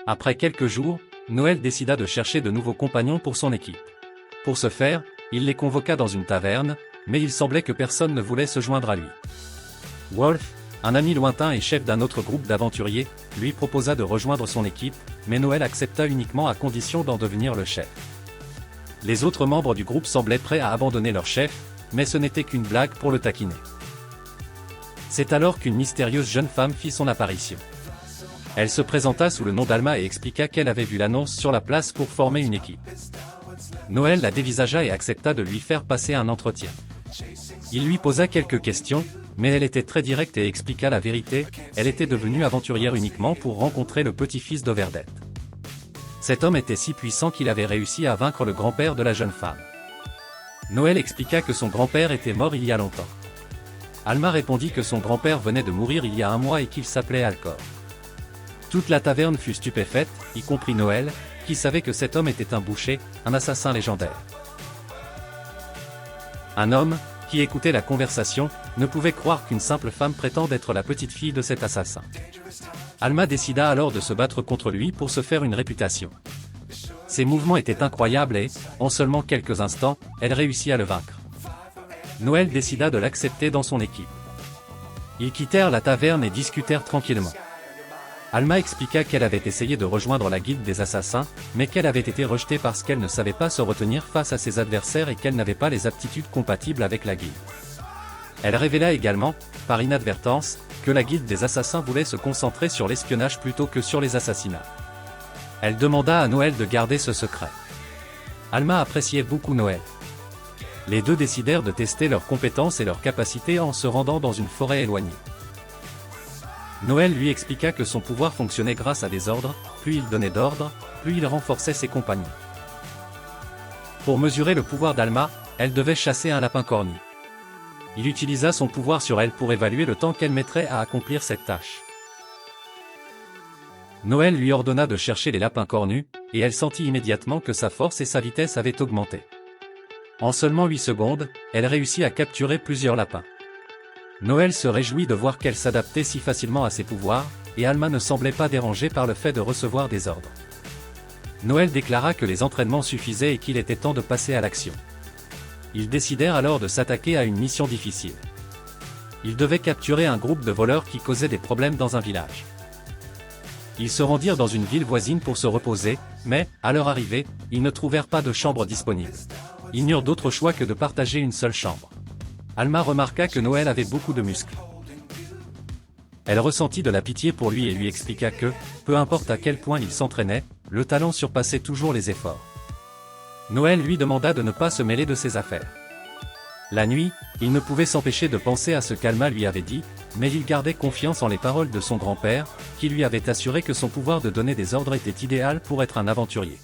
Après quelques jours, Noël décida de chercher de nouveaux compagnons pour son équipe. Pour ce faire, il les convoqua dans une taverne, mais il semblait que personne ne voulait se joindre à lui. Wolf, un ami lointain et chef d'un autre groupe d'aventuriers, lui proposa de rejoindre son équipe, mais Noël accepta uniquement à condition d'en devenir le chef. Les autres membres du groupe semblaient prêts à abandonner leur chef, mais ce n'était qu'une blague pour le taquiner. C'est alors qu'une mystérieuse jeune femme fit son apparition. Elle se présenta sous le nom d'Alma et expliqua qu'elle avait vu l'annonce sur la place pour former une équipe. Noël la dévisagea et accepta de lui faire passer un entretien. Il lui posa quelques questions, mais elle était très directe et expliqua la vérité, elle était devenue aventurière uniquement pour rencontrer le petit-fils d'Overdette. Cet homme était si puissant qu'il avait réussi à vaincre le grand-père de la jeune femme. Noël expliqua que son grand-père était mort il y a longtemps. Alma répondit que son grand-père venait de mourir il y a un mois et qu'il s'appelait Alcor. Toute la taverne fut stupéfaite, y compris Noël, qui savait que cet homme était un boucher, un assassin légendaire. Un homme, qui écoutait la conversation, ne pouvait croire qu'une simple femme prétende être la petite-fille de cet assassin. Alma décida alors de se battre contre lui pour se faire une réputation. Ses mouvements étaient incroyables et, en seulement quelques instants, elle réussit à le vaincre. Noël décida de l'accepter dans son équipe. Ils quittèrent la taverne et discutèrent tranquillement. Alma expliqua qu'elle avait essayé de rejoindre la guilde des assassins, mais qu'elle avait été rejetée parce qu'elle ne savait pas se retenir face à ses adversaires et qu'elle n'avait pas les aptitudes compatibles avec la guilde. Elle révéla également, par inadvertance, que la guilde des assassins voulait se concentrer sur l'espionnage plutôt que sur les assassinats. Elle demanda à Noël de garder ce secret. Alma appréciait beaucoup Noël. Les deux décidèrent de tester leurs compétences et leurs capacités en se rendant dans une forêt éloignée. Noël lui expliqua que son pouvoir fonctionnait grâce à des ordres, plus il donnait d'ordres, plus il renforçait ses compagnons. Pour mesurer le pouvoir d'Alma, elle devait chasser un lapin cornu. Il utilisa son pouvoir sur elle pour évaluer le temps qu'elle mettrait à accomplir cette tâche. Noël lui ordonna de chercher les lapins cornus, et elle sentit immédiatement que sa force et sa vitesse avaient augmenté. En seulement 8 secondes, elle réussit à capturer plusieurs lapins. Noël se réjouit de voir qu'elle s'adaptait si facilement à ses pouvoirs, et Alma ne semblait pas dérangée par le fait de recevoir des ordres. Noël déclara que les entraînements suffisaient et qu'il était temps de passer à l'action. Ils décidèrent alors de s'attaquer à une mission difficile. Ils devaient capturer un groupe de voleurs qui causaient des problèmes dans un village. Ils se rendirent dans une ville voisine pour se reposer, mais, à leur arrivée, ils ne trouvèrent pas de chambre disponible. Ils n'eurent d'autre choix que de partager une seule chambre. Alma remarqua que Noël avait beaucoup de muscles. Elle ressentit de la pitié pour lui et lui expliqua que, peu importe à quel point il s'entraînait, le talent surpassait toujours les efforts. Noël lui demanda de ne pas se mêler de ses affaires. La nuit, il ne pouvait s'empêcher de penser à ce qu'Alma lui avait dit, mais il gardait confiance en les paroles de son grand-père, qui lui avait assuré que son pouvoir de donner des ordres était idéal pour être un aventurier.